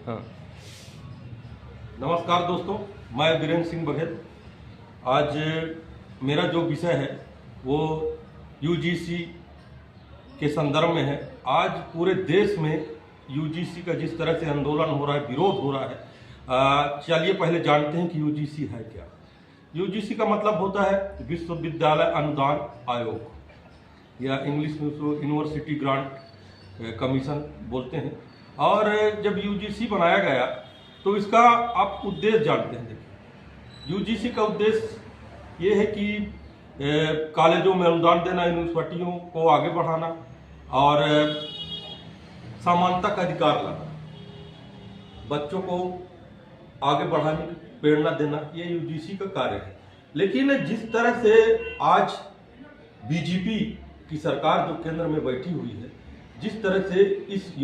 हाँ। नमस्कार दोस्तों, मैं वीरेंद्र सिंह बघेल। आज मेरा जो विषय है वो यूजीसी के संदर्भ में है। आज पूरे देश में यूजीसी का जिस तरह से आंदोलन हो रहा है, विरोध हो रहा है, चलिए पहले जानते हैं कि यूजीसी है क्या। यूजीसी का मतलब होता है विश्वविद्यालय अनुदान आयोग, या इंग्लिश में उसको यूनिवर्सिटी ग्रांट कमीशन बोलते हैं। और जब यूजीसी बनाया गया तो इसका आप उद्देश्य जानते हैं। देखिए, यूजीसी का उद्देश्य ये है कि कॉलेजों में अनुदान देना, यूनिवर्सिटियों को आगे बढ़ाना और समानता का अधिकार लाना, बच्चों को आगे बढ़ाने की प्रेरणा देना, ये यूजीसी का कार्य है। लेकिन जिस तरह से आज बीजेपी की सरकार जो केंद्र में बैठी हुई है, जिस तरह से इस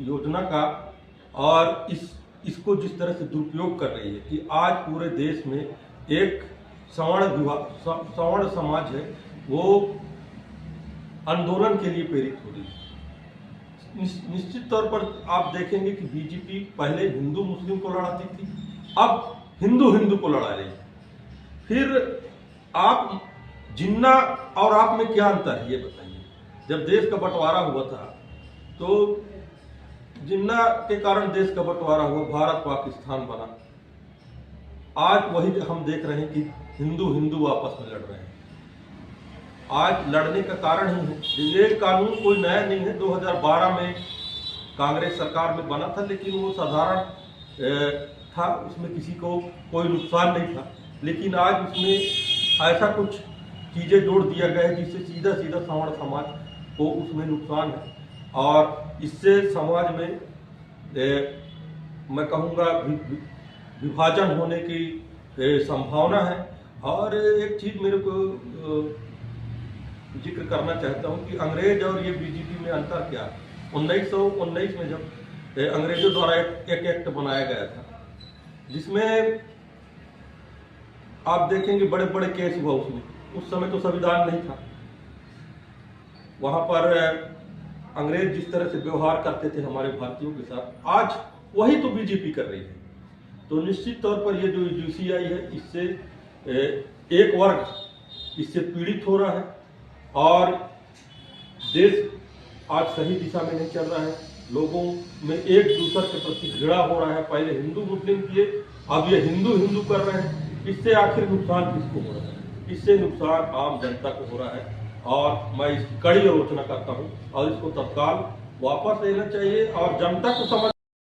योजना का और इसको जिस तरह से दुरुपयोग कर रही है कि आज पूरे देश में एक सवर्ण समाज है, वो आंदोलन के लिए प्रेरित हो रही है। निश्चित तौर पर आप देखेंगे कि बीजेपी पहले हिंदू मुस्लिम को लड़ाती थी, अब हिंदू हिंदू को लड़ा रही है। फिर आप जिन्ना और आप में क्या अंतर है ये बताइए। जब देश का बंटवारा हुआ था तो जिन्ना के कारण देश का बंटवारा हुआ, भारत पाकिस्तान बना। आज वही हम देख रहे हैं कि हिंदू हिंदू आपस में लड़ रहे हैं। आज लड़ने का कारण ही है, ये कानून कोई नया नहीं है। 2012 में कांग्रेस सरकार में बना था, लेकिन वो साधारण था, उसमें किसी को कोई नुकसान नहीं था। लेकिन आज उसमें ऐसा कुछ चीजें जोड़ दिया गया है जिससे सीधा सीधा सवर्ण समाज को उसमें नुकसान है, और इससे समाज में मैं कहूँगा विभाजन होने की संभावना है। और एक चीज मेरे को जिक्र करना चाहता हूँ कि अंग्रेज और ये बीजेपी में अंतर क्या है। 1919 में जब अंग्रेजों द्वारा एक एक्ट बनाया गया था, जिसमें आप देखेंगे बड़े बड़े केस हुआ उसमें। उस समय तो संविधान नहीं था, वहां पर अंग्रेज जिस तरह से व्यवहार करते थे हमारे भारतीयों के साथ, आज वही तो बीजेपी कर रही है। तो निश्चित तौर पर ये जो यूजीसी आई है, इससे एक वर्ग इससे पीड़ित हो रहा है और देश आज सही दिशा में नहीं चल रहा है। लोगों में एक दूसरे के प्रति घृणा हो रहा है। पहले हिंदू मुस्लिम किए, अब ये हिंदू हिंदू कर रहे हैं। इससे आखिर नुकसान किसको हो रहा है? इससे नुकसान आम जनता को हो रहा है, और मैं इसकी कड़ी आलोचना करता हूं और इसको तत्काल वापस लेना चाहिए और जनता को समझ